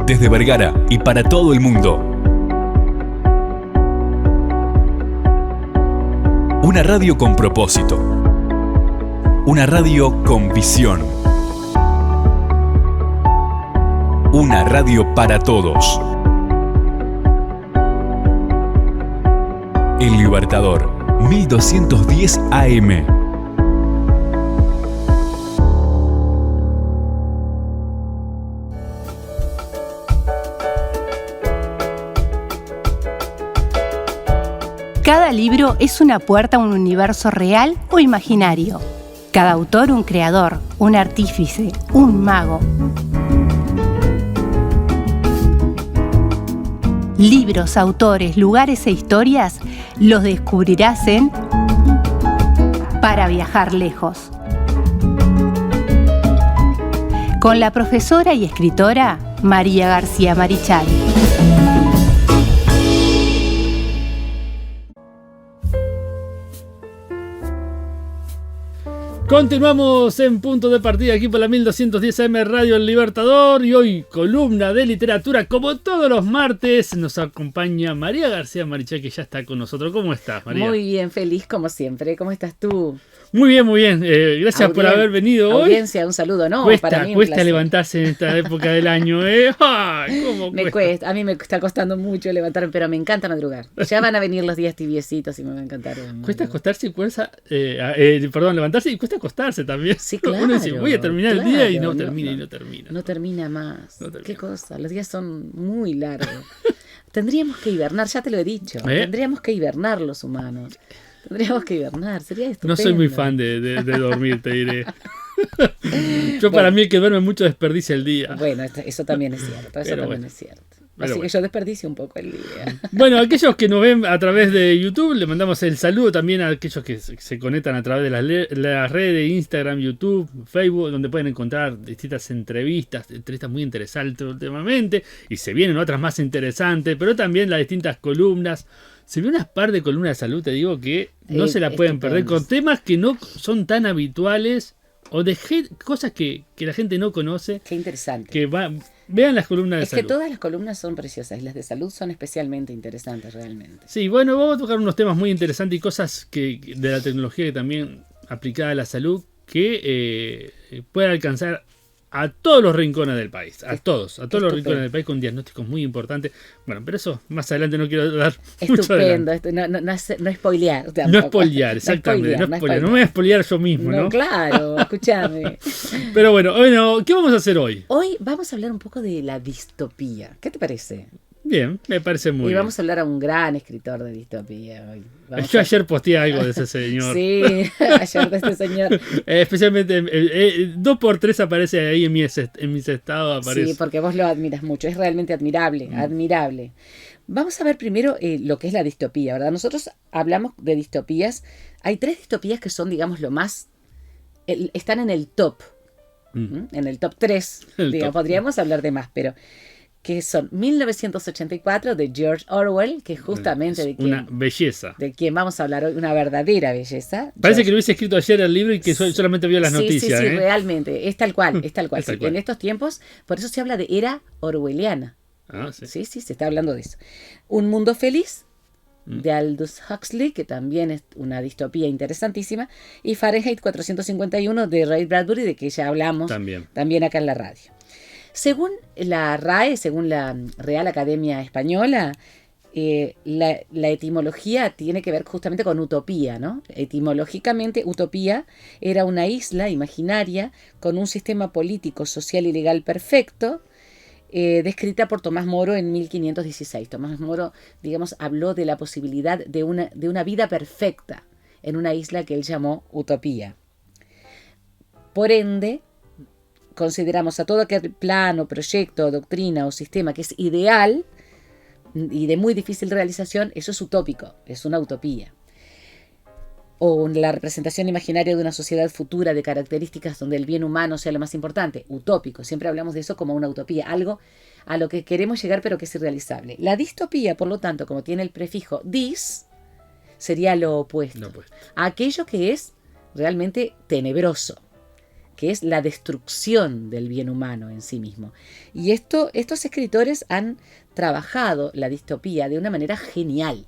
Desde Vergara y para todo el mundo. Una radio con propósito. Una radio con visión. Una radio para todos. El Libertador, 1210 AM. Cada libro es una puerta a un universo real o imaginario. Cada autor un creador, un artífice, un mago. Libros, autores, lugares e historias los descubrirás en Para viajar lejos. Con la profesora y escritora María García Marichal. Continuamos en punto de partida aquí por la 1210 AM Radio El Libertador y hoy columna de literatura. Como todos los martes nos acompaña María García Marichal, que ya está con nosotros. ¿Cómo estás, María? Muy bien, feliz como siempre. ¿Cómo estás tú? Muy bien, muy bien. Gracias por haber venido hoy. Audiencia, un saludo. No, para mí cuesta levantarse en esta época del año. Ay, ¿cómo me cuesta? A mí me está costando mucho levantarme, pero me encanta madrugar. Ya van a venir los días tibiecitos y me va a encantar. Cuesta acostarse y levantarse y cuesta acostarse también. Sí, claro. Uno dice, voy a terminar el día y no termina. No termina más. Qué cosa, los días son muy largos. Tendríamos que hibernar, ya te lo he dicho. Tendríamos que hibernar los humanos. Tendríamos que hibernar, sería estupendo. No soy muy fan de dormir, te diré. Para mí el que duerme mucho desperdicia el día. Bueno, eso también es cierto, es cierto. Así que yo desperdicio un poco el día. Bueno, aquellos que nos ven a través de YouTube, le mandamos el saludo también a aquellos que se conectan a través de las redes, Instagram, YouTube, Facebook, donde pueden encontrar distintas entrevistas muy interesantes últimamente, y se vienen otras más interesantes, pero también las distintas columnas. Se ve unas par de columnas de salud, te digo que no se la pueden perder, con temas que no son tan habituales o de cosas que la gente no conoce. Qué interesante. Vean las columnas de salud. Es que todas las columnas son preciosas y las de salud son especialmente interesantes realmente. Sí, bueno, vamos a tocar unos temas muy interesantes y cosas de la tecnología que también aplicada a la salud que pueden alcanzar a todos los rincones del país, a todos los rincones del país con diagnósticos muy importantes. Bueno, pero eso más adelante no quiero dar mucho adelante. Estupendo, no spoilear tampoco. No spoilear, exactamente, no spoilear. No me voy a spoilear yo mismo, ¿no? Claro, escúchame. Pero bueno, ¿qué vamos a hacer hoy? Hoy vamos a hablar un poco de la distopía. ¿Qué te parece? Bien, me parece muy bien. Y vamos a hablar a un gran escritor de distopía hoy. Yo ayer posteé algo de ese señor. Sí, ayer de este señor. Especialmente 2x3 aparece ahí en mis estados. Aparece. Sí, porque vos lo admiras mucho. Es realmente admirable, admirable. Vamos a ver primero lo que es la distopía, ¿verdad? Nosotros hablamos de distopías. Hay 3 distopías que son, digamos, lo más... están en el top. En el top 3. Podríamos hablar de más, pero... que son 1984 de George Orwell, que justamente de quien, una belleza. De quien vamos a hablar hoy, una verdadera belleza. Parece que lo hubiese escrito ayer el libro y que solamente vio las noticias. Sí, realmente, es tal cual, es tal cual. Sí, en estos tiempos, por eso se habla de era orwelliana. Sí, se está hablando de eso. Un mundo feliz, de Aldous Huxley, que también es una distopía interesantísima, y Fahrenheit 451 de Ray Bradbury, de que ya hablamos también acá en la radio. Según la RAE, según la Real Academia Española, la etimología tiene que ver justamente con utopía, ¿no? Etimológicamente, utopía era una isla imaginaria con un sistema político, social y legal perfecto, descrita por Tomás Moro en 1516. Tomás Moro, digamos, habló de la posibilidad de una vida perfecta en una isla que él llamó utopía. Por ende, consideramos a todo aquel plano, proyecto, doctrina o sistema que es ideal y de muy difícil realización, eso es utópico, es una utopía. O la representación imaginaria de una sociedad futura de características donde el bien humano sea lo más importante, utópico. Siempre hablamos de eso como una utopía, algo a lo que queremos llegar pero que es irrealizable. La distopía, por lo tanto, como tiene el prefijo dis, sería lo opuesto. Aquello que es realmente tenebroso. que es la destrucción del bien humano en sí mismo. Y estos escritores han trabajado la distopía de una manera genial.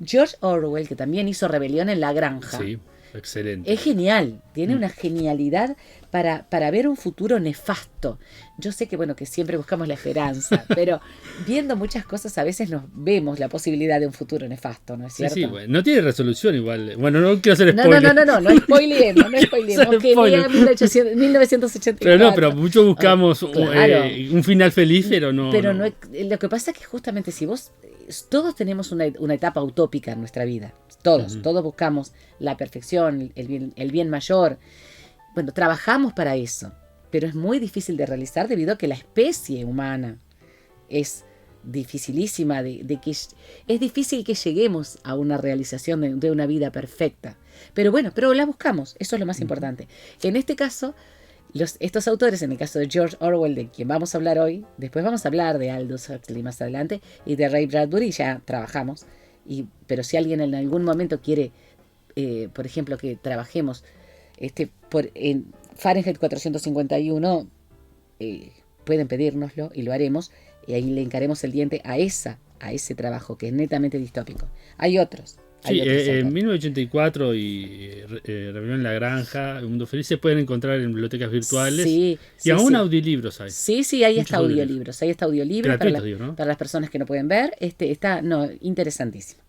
George Orwell, que también hizo Rebelión en la Granja, sí, excelente. Es genial, tiene una genialidad para ver un futuro nefasto. Yo sé que, bueno, que siempre buscamos la esperanza, pero viendo muchas cosas a veces nos vemos la posibilidad de un futuro nefasto, ¿no es cierto? Sí, bueno, no tiene resolución igual. Bueno, no quiero hacer spoiler. No spoilemos, que lea 1984. Pero muchos buscamos un final feliz, pero no. Pero no. Lo que pasa es que justamente si vos... Todos tenemos una etapa utópica en nuestra vida. Todos buscamos la perfección, el bien mayor. Bueno, trabajamos para eso, pero es muy difícil de realizar debido a que la especie humana es dificilísima, es difícil que lleguemos a una realización de una vida perfecta. Pero bueno, pero la buscamos, eso es lo más importante. En este caso, estos autores, en el caso de George Orwell, de quien vamos a hablar hoy, después vamos a hablar de Aldous Huxley más adelante, y de Ray Bradbury, ya trabajamos. Pero si alguien en algún momento quiere, por ejemplo, que trabajemos en Fahrenheit 451, pueden pedírnoslo y lo haremos, y ahí le encaremos el diente a ese trabajo que es netamente distópico. Hay otros. Sí, en 1984 y Rebelión en la Granja, El Mundo Feliz, se pueden encontrar en bibliotecas virtuales. Sí, y aún audiolibros hay. Sí, ahí está audiolibros. Ahí está audiolibro para las personas que no pueden ver. Está interesantísimo.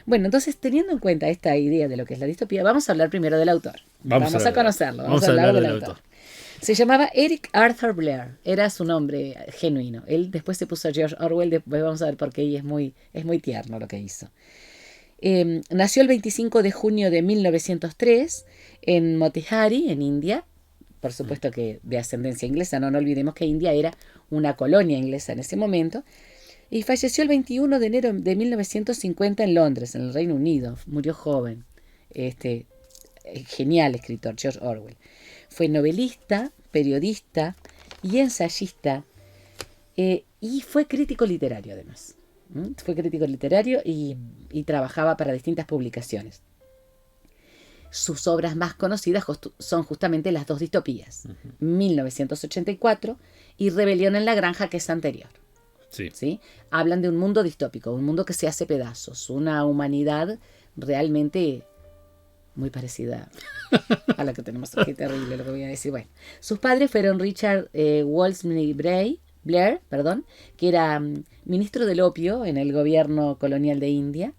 Bueno, entonces, teniendo en cuenta esta idea de lo que es la distopía, vamos a hablar primero del autor. Vamos a conocerlo. Vamos a hablar del autor. Se llamaba Eric Arthur Blair. Era su nombre genuino. Él después se puso George Orwell. Después vamos a ver por qué. Y es muy tierno lo que hizo. Nació el 25 de junio de 1903 en Motihari, en India. Por supuesto que de ascendencia inglesa. No olvidemos que India era una colonia inglesa en ese momento. Y falleció el 21 de enero de 1950 en Londres, en el Reino Unido. Murió joven. Genial escritor, George Orwell. Fue novelista, periodista y ensayista. Y fue crítico literario, además. Fue crítico literario y trabajaba para distintas publicaciones. Sus obras más conocidas son justamente las dos distopías. 1984 y Rebelión en la Granja, que es anterior. ¿Sí? Hablan de un mundo distópico, un mundo que se hace pedazos, una humanidad realmente muy parecida a la que tenemos aquí. Terrible lo que voy a decir. Bueno, sus padres fueron Richard Wolseley Blair, que era ministro del opio en el gobierno colonial de India,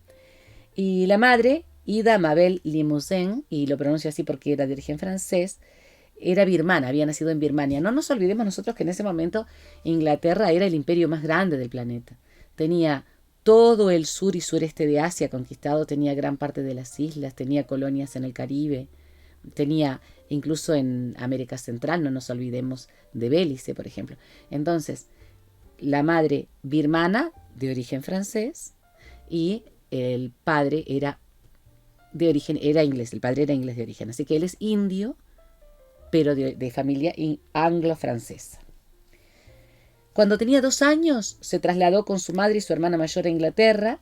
y la madre, Ida Mabel Limousin, y lo pronuncio así porque era de origen francés, era birmana, había nacido en Birmania. No nos olvidemos nosotros que en ese momento Inglaterra era el imperio más grande del planeta. Tenía todo el sur y sureste de Asia conquistado, tenía gran parte de las islas, tenía colonias en el Caribe, tenía incluso en América Central, no nos olvidemos de Belice, por ejemplo. Entonces, la madre birmana, de origen francés, y el padre era inglés, el padre era inglés de origen, así que él es indio, pero de familia anglo-francesa. Cuando tenía 2 años, se trasladó con su madre y su hermana mayor a Inglaterra,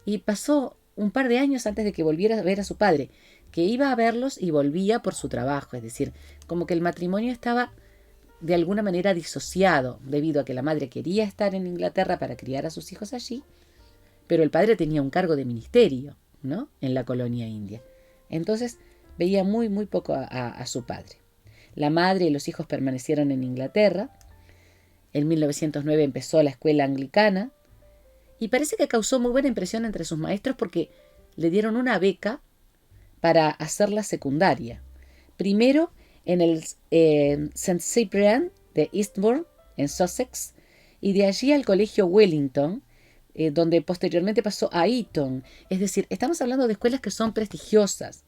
y pasó un par de años antes de que volviera a ver a su padre, que iba a verlos y volvía por su trabajo. Es decir, como que el matrimonio estaba de alguna manera disociado, debido a que la madre quería estar en Inglaterra para criar a sus hijos allí, pero el padre tenía un cargo de ministerio, ¿no?, en la colonia india. Entonces veía muy poco a su padre. La madre y los hijos permanecieron en Inglaterra. En 1909 empezó la escuela anglicana y parece que causó muy buena impresión entre sus maestros porque le dieron una beca para hacer la secundaria. Primero en el St. Cyprian de Eastbourne, en Sussex, y de allí al colegio Wellington, donde posteriormente pasó a Eton. Es decir, estamos hablando de escuelas que son prestigiosas,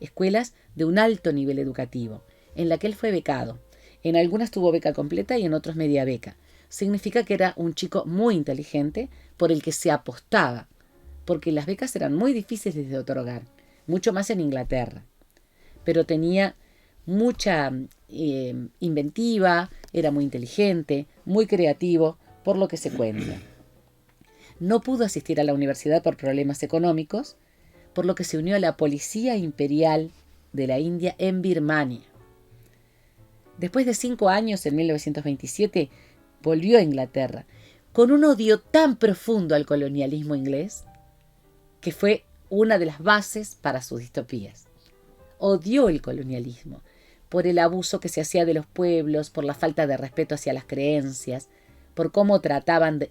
escuelas de un alto nivel educativo, en la que él fue becado. En algunas tuvo beca completa y en otros media beca. Significa que era un chico muy inteligente por el que se apostaba, porque las becas eran muy difíciles de otorgar, mucho más en Inglaterra. Pero tenía mucha inventiva, era muy inteligente, muy creativo, por lo que se cuenta. No pudo asistir a la universidad por problemas económicos, por lo que se unió a la Policía Imperial de la India en Birmania. Después de 5 años, en 1927, volvió a Inglaterra, con un odio tan profundo al colonialismo inglés, que fue una de las bases para sus distopías. Odió el colonialismo, por el abuso que se hacía de los pueblos, por la falta de respeto hacia las creencias, por cómo trataban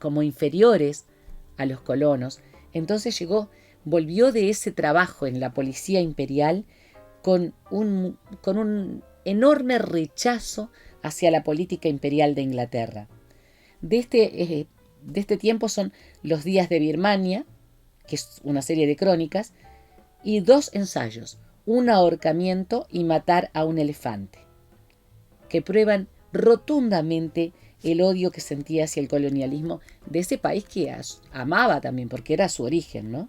como inferiores a los colonos. Entonces volvió de ese trabajo en la policía imperial con un enorme rechazo hacia la política imperial de Inglaterra. De este tiempo son Los días de Birmania, que es una serie de crónicas, y 2 ensayos, Un ahorcamiento y Matar a un elefante, que prueban rotundamente el odio que sentía hacia el colonialismo de ese país que amaba también, porque era su origen, ¿no?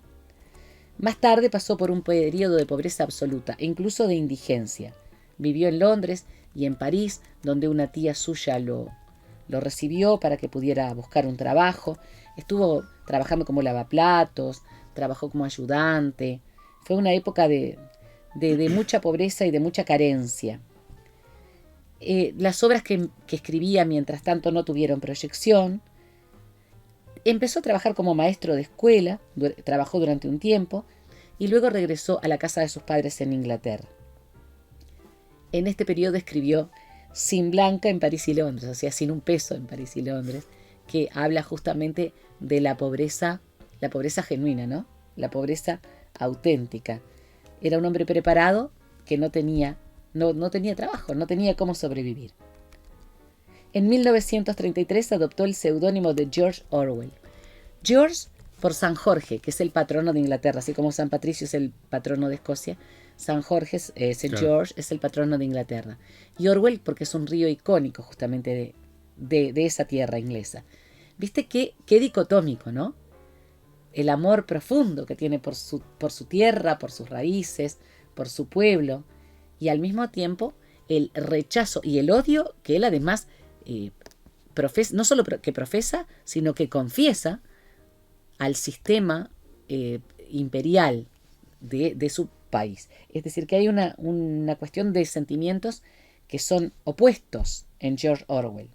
Más tarde pasó por un periodo de pobreza absoluta e incluso de indigencia. Vivió en Londres y en París, donde una tía suya lo recibió para que pudiera buscar un trabajo. Estuvo trabajando como lavaplatos, trabajó como ayudante. Fue una época de mucha pobreza y de mucha carencia. Las obras que escribía mientras tanto no tuvieron proyección. Empezó a trabajar como maestro de escuela, trabajó durante un tiempo y luego regresó a la casa de sus padres en Inglaterra. En este periodo escribió Sin Blanca en París y Londres, o sea, Sin un peso en París y Londres, que habla justamente de la pobreza genuina, ¿no? La pobreza auténtica. Era un hombre preparado que no tenía trabajo, no tenía cómo sobrevivir. En 1933 adoptó el seudónimo de George Orwell. George por San Jorge, que es el patrono de Inglaterra, así como San Patricio es el patrono de Escocia, San Jorge, St. George, es el patrono de Inglaterra. Y Orwell porque es un río icónico justamente de esa tierra inglesa. ¿Viste qué dicotómico, no? El amor profundo que tiene por su tierra, por sus raíces, por su pueblo, y al mismo tiempo el rechazo y el odio que él además profesa, no solo que profesa, sino que confiesa al sistema imperial de su país. Es decir, que hay una cuestión de sentimientos que son opuestos en George Orwell.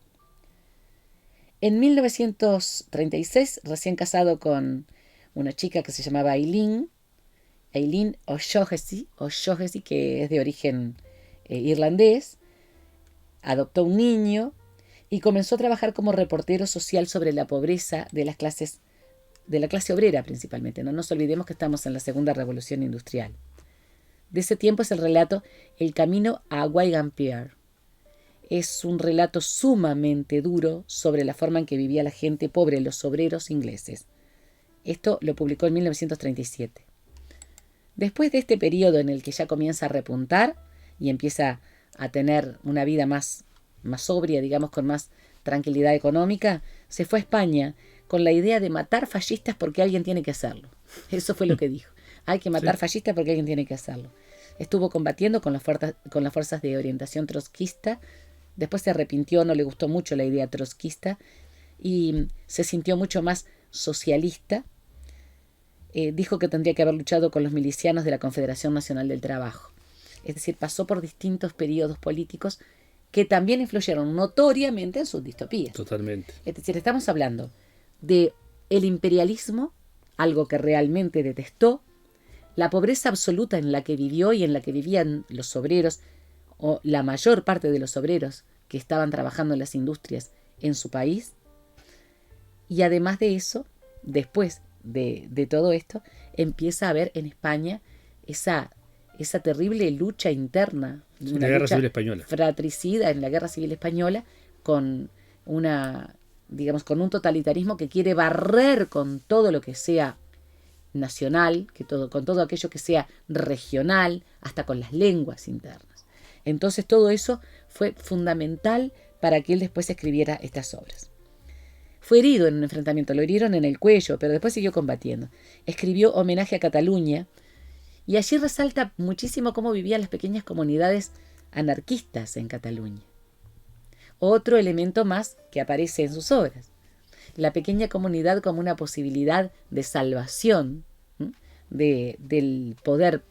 En 1936, recién casado con una chica que se llamaba Eileen O'Shaughnessy, que es de origen irlandés, adoptó un niño y comenzó a trabajar como reportero social sobre la pobreza de la clase obrera principalmente. No nos olvidemos que estamos en la segunda revolución industrial. De ese tiempo es el relato El camino a Wigan Pier. Es un relato sumamente duro sobre la forma en que vivía la gente pobre, los obreros ingleses. Esto lo publicó en 1937. Después de este periodo en el que ya comienza a repuntar y empieza a tener una vida más sobria, digamos, con más tranquilidad económica, se fue a España con la idea de matar fascistas porque alguien tiene que hacerlo. Eso fue lo que dijo. Hay que matar fascistas porque alguien tiene que hacerlo. Estuvo combatiendo con las fuerzas de orientación trotskista. Después se arrepintió, no le gustó mucho la idea trotskista y se sintió mucho más socialista. Dijo que tendría que haber luchado con los milicianos de la Confederación Nacional del Trabajo. Es decir, pasó por distintos periodos políticos que también influyeron notoriamente en sus distopías. Totalmente. Es decir, estamos hablando de el imperialismo, algo que realmente detestó, la pobreza absoluta en la que vivió y en la que vivían los obreros, o la mayor parte de los obreros que estaban trabajando en las industrias en su país. Y además de eso, después de todo esto, empieza a haber en España esa terrible lucha interna, la Guerra Civil Española, fratricida en la Guerra Civil Española, con un totalitarismo que quiere barrer con todo lo que sea nacional, con todo aquello que sea regional, hasta con las lenguas internas. Entonces todo eso fue fundamental para que él después escribiera estas obras. Fue herido en un enfrentamiento, lo hirieron en el cuello, pero después siguió combatiendo. Escribió Homenaje a Cataluña y allí resalta muchísimo cómo vivían las pequeñas comunidades anarquistas en Cataluña. Otro elemento más que aparece en sus obras. La pequeña comunidad como una posibilidad de salvación del poder,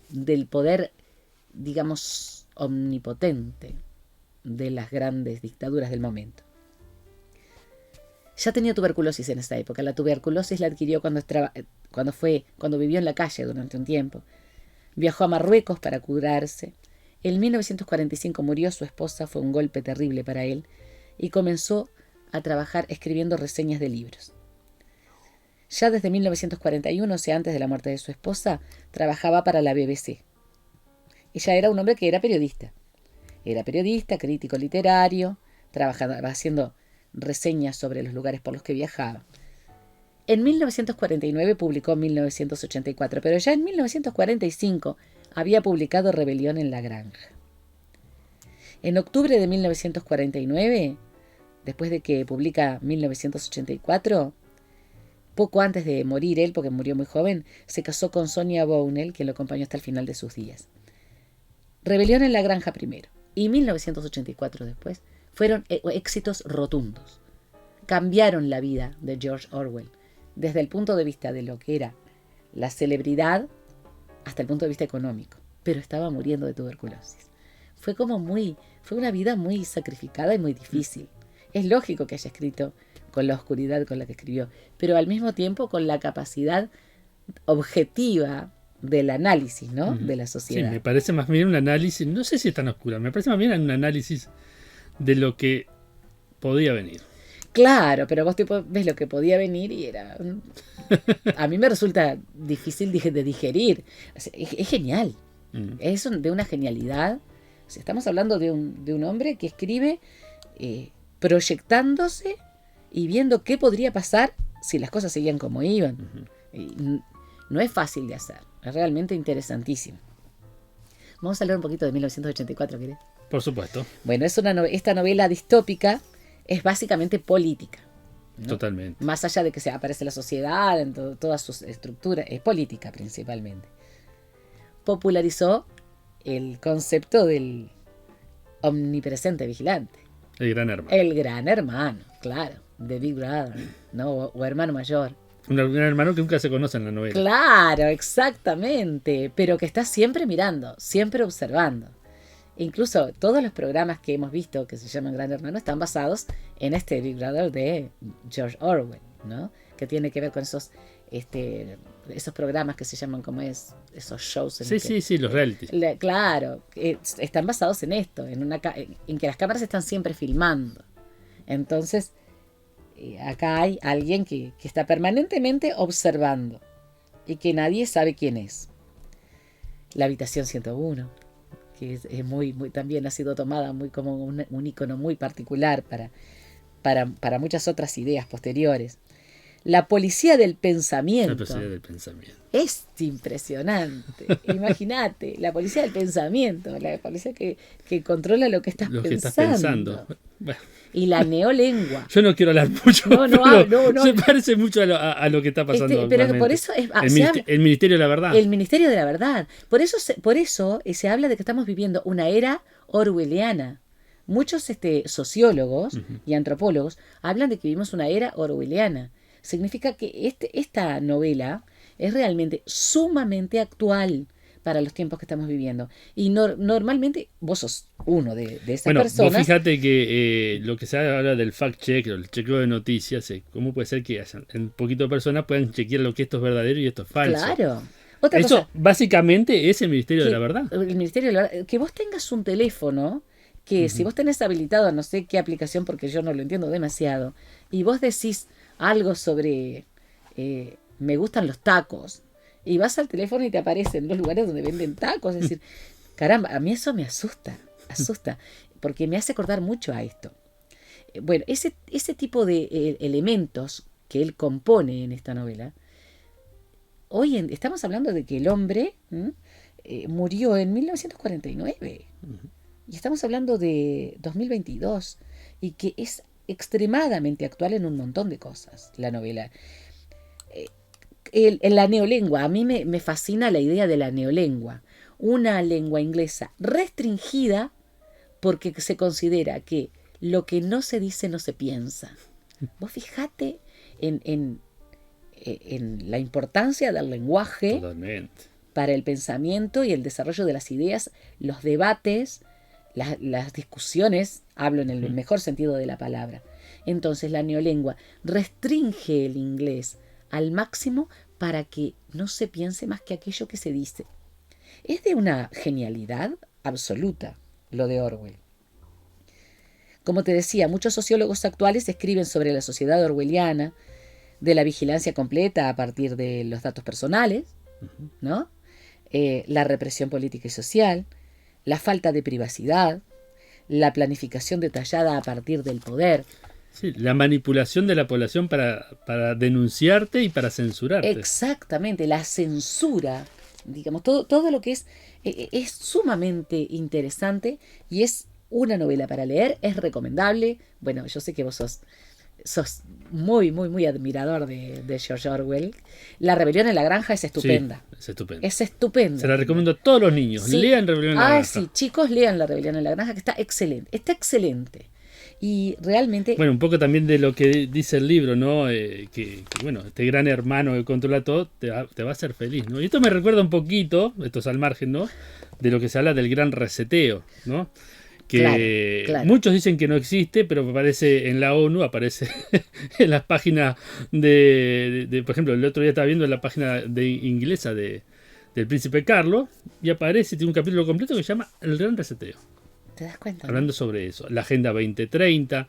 digamos, omnipotente. de las grandes dictaduras del momento. Ya tenía tuberculosis en esa época. La tuberculosis la adquirió cuando vivió en la calle durante un tiempo. Viajó a Marruecos para curarse. En 1945 murió su esposa, fue un golpe terrible para él, y comenzó a trabajar escribiendo reseñas de libros. Ya desde 1941, o sea, antes de la muerte de su esposa, trabajaba para la BBC. Ella era un hombre que era periodista. Era periodista, crítico literario, trabajaba haciendo reseñas sobre los lugares por los que viajaba. En 1949 publicó 1984, pero ya en 1945 había publicado Rebelión en la Granja. En octubre de 1949, después de que publica 1984, poco antes de morir él, porque murió muy joven, se casó con Sonia Bownell, quien lo acompañó hasta el final de sus días. Rebelión en la Granja primero y 1984 después fueron éxitos rotundos. Cambiaron la vida de George Orwell desde el punto de vista de lo que era la celebridad hasta el punto de vista económico, pero estaba muriendo de tuberculosis. Fue una vida muy sacrificada y muy difícil. Es lógico que haya escrito con la oscuridad con la que escribió, pero al mismo tiempo con la capacidad objetiva del análisis, ¿no? Uh-huh. De la sociedad. Sí, me parece más bien un análisis, no sé si es tan oscura, me parece más bien un análisis de lo que podía venir. Claro, pero vos ves lo que podía venir y era... A mí me resulta difícil de digerir. O sea, es genial. Es de una genialidad. O sea, estamos hablando de un hombre que escribe proyectándose y viendo qué podría pasar si las cosas seguían como iban. Uh-huh. Y no es fácil de hacer. Es realmente interesantísimo. Vamos a hablar un poquito de 1984, ¿querés? Por supuesto. Bueno, esta novela distópica es básicamente política, ¿no? Totalmente. Más allá de que aparece la sociedad en todas sus estructuras, es política principalmente. Popularizó el concepto del omnipresente vigilante. El gran hermano. El gran hermano, claro. The Big Brother, ¿no? O hermano mayor. Un gran hermano que nunca se conoce en la novela. Claro, exactamente. Pero que está siempre mirando, siempre observando. Incluso todos los programas que hemos visto que se llaman Gran Hermano están basados en este Big Brother de George Orwell, ¿no? Que tiene que ver con esos programas que se llaman como esos shows. Sí, los realities. Claro, están basados en esto, en que las cámaras están siempre filmando. Entonces, acá hay alguien que está permanentemente observando y que nadie sabe quién es. La habitación 101. Que es muy, también ha sido tomada muy como un icono muy particular para muchas otras ideas posteriores. La policía del pensamiento. La policía del pensamiento. Es impresionante. Imagínate, la policía del pensamiento, la policía que controla lo que estás pensando. Bueno. Y la neolengua. Yo no quiero hablar mucho, no. Se parece mucho a lo que está pasando. Pero por eso el Ministerio de la Verdad. El Ministerio de la Verdad. Por eso se habla de que estamos viviendo una era orwelliana. Muchos sociólogos y antropólogos hablan de que vivimos una era orwelliana. Significa que esta novela es realmente sumamente actual para los tiempos que estamos viviendo. Y normalmente vos sos uno de esas personas. Vos fíjate que lo que se habla del fact-check, el chequeo de noticias, ¿cómo puede ser que un poquito de personas puedan chequear lo que esto es verdadero y esto es falso? Claro. Eso básicamente es el Ministerio de la Verdad. El Ministerio de la Verdad. Que vos tengas un teléfono que si vos tenés habilitado no sé qué aplicación, porque yo no lo entiendo demasiado, y vos decís algo sobre me gustan los tacos, y vas al teléfono y te aparecen los lugares donde venden tacos. Es decir, caramba, a mí eso me asusta, porque me hace acordar mucho a esto. Bueno, ese tipo de elementos que él compone en esta novela, estamos hablando de que el hombre murió en 1949, y estamos hablando de 2022, y que es extremadamente actual en un montón de cosas, la novela. La neolengua, a mí me fascina la idea de la neolengua, una lengua inglesa restringida porque se considera que lo que no se dice no se piensa. Vos fijate en la importancia del lenguaje. Totalmente. Para el pensamiento y el desarrollo de las ideas, los debates, las discusiones, hablo en el mejor sentido de la palabra. Entonces la neolengua restringe el inglés al máximo para que no se piense más que aquello que se dice. Es de una genialidad absoluta lo de Orwell. Como te decía, muchos sociólogos actuales escriben sobre la sociedad orwelliana, de la vigilancia completa a partir de los datos personales, ¿no? La represión política y social, la falta de privacidad, la planificación detallada a partir del poder. Sí, la manipulación de la población para denunciarte y para censurarte. Exactamente, la censura, digamos, todo lo que es sumamente interesante y es una novela para leer, es recomendable. Bueno, yo sé que vos sos muy, muy, muy admirador de George Orwell. La rebelión en la granja es estupenda. Sí, es estupenda. Es estupenda. Se la recomiendo a todos los niños. Sí. Lean Rebelión en la granja. Sí, chicos, lean La rebelión en la granja, que está excelente. Está excelente. Y realmente... Bueno, un poco también de lo que dice el libro, ¿no? Que bueno, este gran hermano que controla todo te va a hacer feliz, ¿no? Y esto me recuerda un poquito, esto es al margen, ¿no? De lo que se habla del gran reseteo, ¿no? Que claro. Muchos dicen que no existe, pero aparece en la ONU, aparece en las páginas de por ejemplo, el otro día estaba viendo en la página inglesa del Príncipe Carlos y aparece, tiene un capítulo completo que se llama El Gran Reseteo. ¿Te das cuenta? Hablando sobre eso, la Agenda 2030,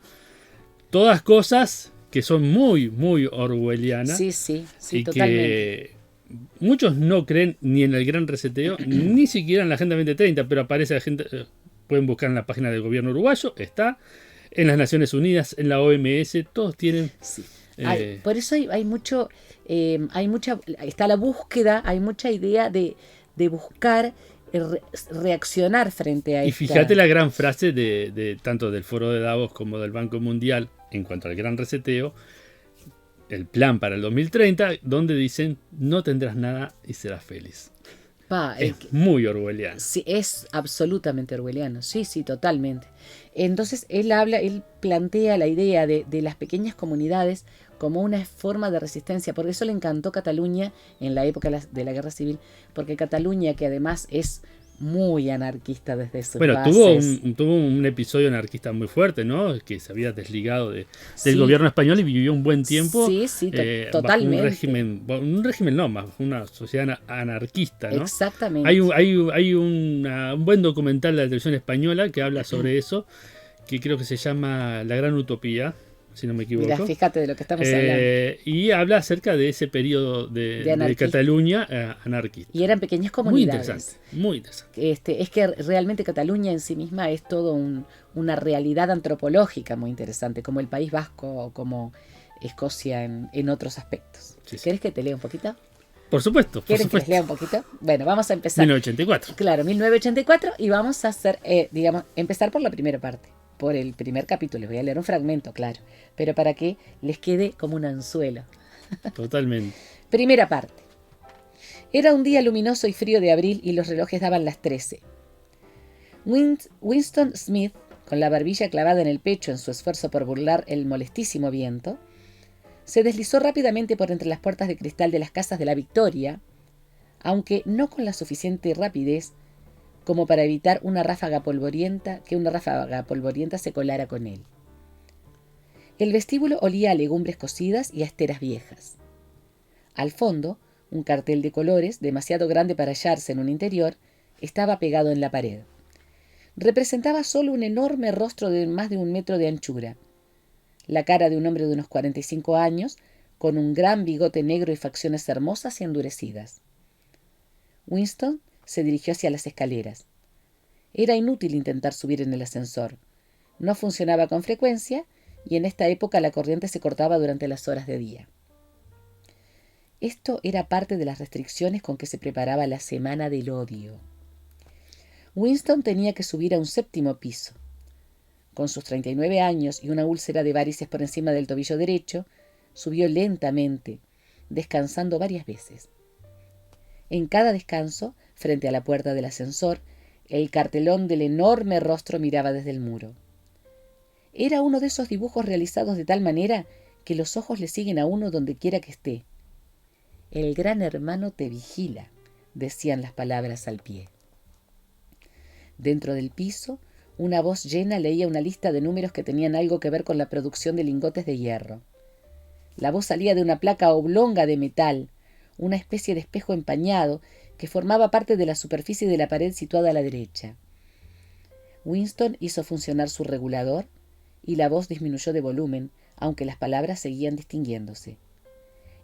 todas cosas que son muy, muy orwellianas. Sí, y totalmente. Que muchos no creen ni en el Gran Reseteo, ni siquiera en la Agenda 2030, pero aparece la gente... Pueden buscar en la página del gobierno uruguayo, está en las Naciones Unidas, en la OMS, todos tienen... Sí. Por eso hay mucha, está la búsqueda, hay mucha idea de buscar reaccionar frente a Y esta... fíjate la gran frase de tanto del Foro de Davos como del Banco Mundial en cuanto al Gran Reseteo, el plan para el 2030, donde dicen no tendrás nada y serás feliz. Es muy orwelliano. Sí, es absolutamente orwelliano. Sí, totalmente. Entonces él plantea la idea de las pequeñas comunidades como una forma de resistencia. Por eso le encantó Cataluña en la época de la Guerra Civil, porque Cataluña, que además es muy anarquista desde sus bases. Tuvo un episodio anarquista muy fuerte, ¿no? Que se había desligado del gobierno español y vivió un buen tiempo totalmente. Bajo un régimen no, más una sociedad anarquista, ¿no? Exactamente. Hay un buen documental de la televisión española que habla sobre eso, que creo que se llama La Gran Utopía, si no me equivoco. Mirá, fíjate de lo que estamos hablando. Y habla acerca de ese periodo de Cataluña anarquista. Y eran pequeñas comunidades. Muy interesante. Es que realmente Cataluña en sí misma es todo una realidad antropológica muy interesante, como el País Vasco o como Escocia en otros aspectos. Sí. ¿Querés que te lea un poquito? Por supuesto. ¿Quieren que les lea un poquito? Bueno, vamos a empezar. 1984. Claro, 1984 y vamos a hacer, empezar por la primera parte. Por el primer capítulo, les voy a leer un fragmento, claro, pero para que les quede como un anzuelo. Totalmente. Primera parte. Era un día luminoso y frío de abril y los relojes daban las 13. Winston Smith, con la barbilla clavada en el pecho en su esfuerzo por burlar el molestísimo viento, se deslizó rápidamente por entre las puertas de cristal de las casas de la Victoria, aunque no con la suficiente rapidez como para evitar que una ráfaga polvorienta se colara con él. El vestíbulo olía a legumbres cocidas y a esteras viejas. Al fondo, un cartel de colores, demasiado grande para hallarse en un interior, estaba pegado en la pared. Representaba solo un enorme rostro de más de 1 metro de anchura, la cara de un hombre de unos 45 años, con un gran bigote negro y facciones hermosas y endurecidas. Winston se dirigió hacia las escaleras. Era inútil intentar subir en el ascensor. No funcionaba con frecuencia y en esta época la corriente se cortaba durante las horas de día. Esto era parte de las restricciones con que se preparaba la Semana del Odio. Winston tenía que subir a un 7º piso. Con sus 39 años y una úlcera de varices por encima del tobillo derecho, subió lentamente, descansando varias veces. En cada descanso, frente a la puerta del ascensor, el cartelón del enorme rostro miraba desde el muro. Era uno de esos dibujos realizados de tal manera que los ojos le siguen a uno donde quiera que esté. El gran hermano te vigila, decían las palabras al pie. Dentro del piso, Una voz llena leía una lista de números que tenían algo que ver con la producción de lingotes de hierro. La voz salía de una placa oblonga de metal, una especie de espejo empañado que formaba parte de la superficie de la pared situada a la derecha. Winston hizo funcionar su regulador y la voz disminuyó de volumen, aunque las palabras seguían distinguiéndose.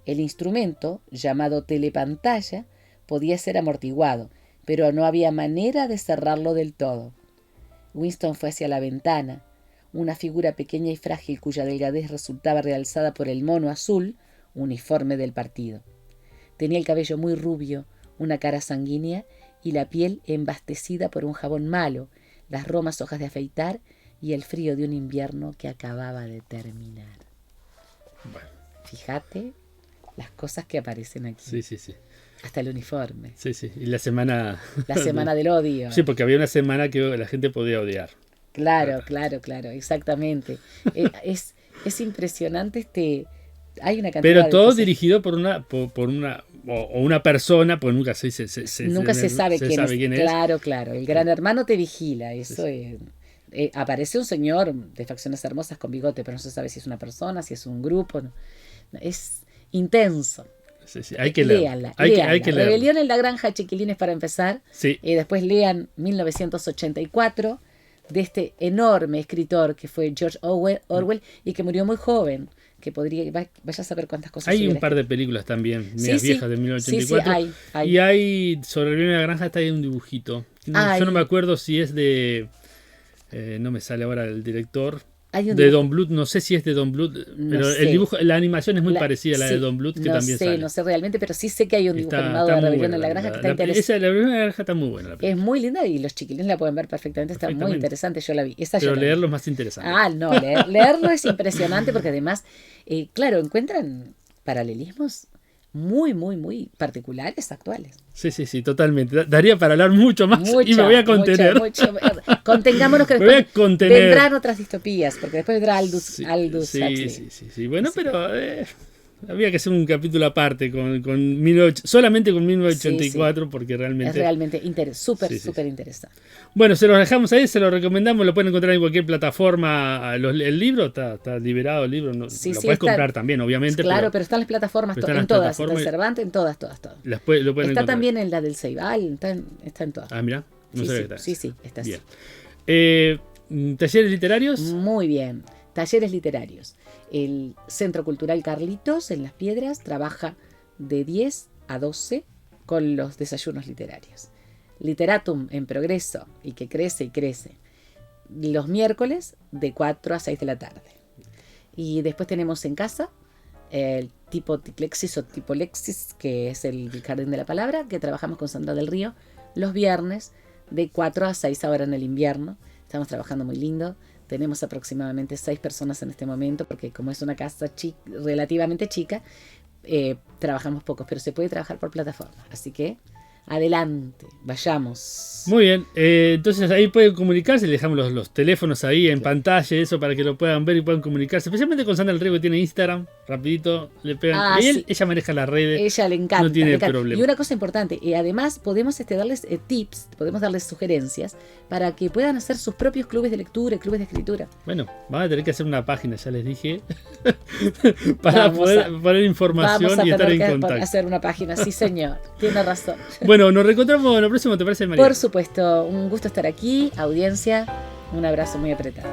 El instrumento, llamado telepantalla, podía ser amortiguado, pero no había manera de cerrarlo del todo. Winston fue hacia la ventana. Una figura pequeña y frágil cuya delgadez resultaba realzada por el mono azul, uniforme del partido. Tenía el cabello muy rubio, una cara sanguínea y la piel embastecida por un jabón malo, las romas hojas de afeitar y el frío de un invierno que acababa de terminar. Bueno. Fíjate las cosas que aparecen aquí. Sí. Hasta el uniforme. Sí. Y la semana... La semana del odio. Sí, porque había una semana que la gente podía odiar. Claro, exactamente. Es impresionante hay una cantidad pero de todo cosas. Dirigido por una persona, pues nunca se sabe quién es. Claro. El gran hermano te vigila. Eso es. Aparece un señor de facciones hermosas con bigote, pero no se sabe si es una persona, si es un grupo. No. Es intenso. Sí. Hay que leerla. Hay que leerla. Rebelión en la granja de chiquilines para empezar. Sí. Y después lean 1984 de este enorme escritor que fue George Orwell y que murió muy joven. Que vaya a saber cuántas cosas. Hay un par de películas también, viejas de 1984. Sí, hay. Y hay, sobre Rebelión en la granja, está ahí un dibujito. Yo no me acuerdo si es de... no me sale ahora el director. De Don Bluth, no sé si es de Don Bluth, pero el dibujo, la animación es muy parecida a la de Don Bluth, que también sale. No sé realmente, pero sí sé que hay un dibujo animado de Rebelión en la granja que está interesante. La Rebelión en la granja está muy buena. Es muy linda y los chiquilines la pueden ver perfectamente, está muy interesante, yo la vi. Pero leerlo es más interesante. No, leerlo es impresionante porque además, claro, encuentran paralelismos muy, muy, muy particulares, actuales. Sí, totalmente. Daría para hablar mucho más y me voy a contener. Contengámonos que después vendrán otras distopías, porque después vendrá Aldous Huxley. Sí. Bueno, pero había que hacer un capítulo aparte solamente con 1984, porque realmente... Es realmente súper interesante. Bueno, se los dejamos ahí, se los recomendamos, lo pueden encontrar en cualquier plataforma. El libro está liberado, el libro lo puedes comprar también, obviamente. Claro, pero están las plataformas, en todas, está en Cervantes, en todas. Lo pueden está encontrar. También en la del Ceibal, está en todas. Mira, no sabía que está. Sí, está bien. así. ¿Talleres literarios? Muy bien, talleres literarios. El Centro Cultural Carlitos en Las Piedras trabaja de 10 a 12 con los desayunos literarios. Literatum en progreso y que crece y crece. Los miércoles de 4 a 6 de la tarde. Y después tenemos en casa el tipo Ticlexis o tipo Lexis, que es el jardín de la palabra, que trabajamos con Sandra del Río los viernes de 4 a 6 ahora en el invierno. Estamos trabajando muy lindo. Tenemos aproximadamente 6 personas en este momento, porque como es una casa relativamente chica, trabajamos pocos, pero se puede trabajar por plataforma. Así que adelante, vayamos. Muy bien, entonces ahí pueden comunicarse, le dejamos los teléfonos ahí en pantalla, eso para que lo puedan ver y puedan comunicarse, especialmente con Sandra del Río, que tiene Instagram, rapidito, le pegan. Ella maneja las redes. Ella le encanta. No tiene problema. Y una cosa importante, además podemos darles tips, podemos darles sugerencias para que puedan hacer sus propios clubes de lectura, clubes de escritura. Bueno, van a tener que hacer una página, ya les dije, para poder poner información y estar en contacto. Vamos a hacer una página, sí señor, tiene razón. Bueno, nos reencontramos en lo próximo, ¿te parece, María? Por supuesto, un gusto estar aquí, audiencia, un abrazo muy apretado.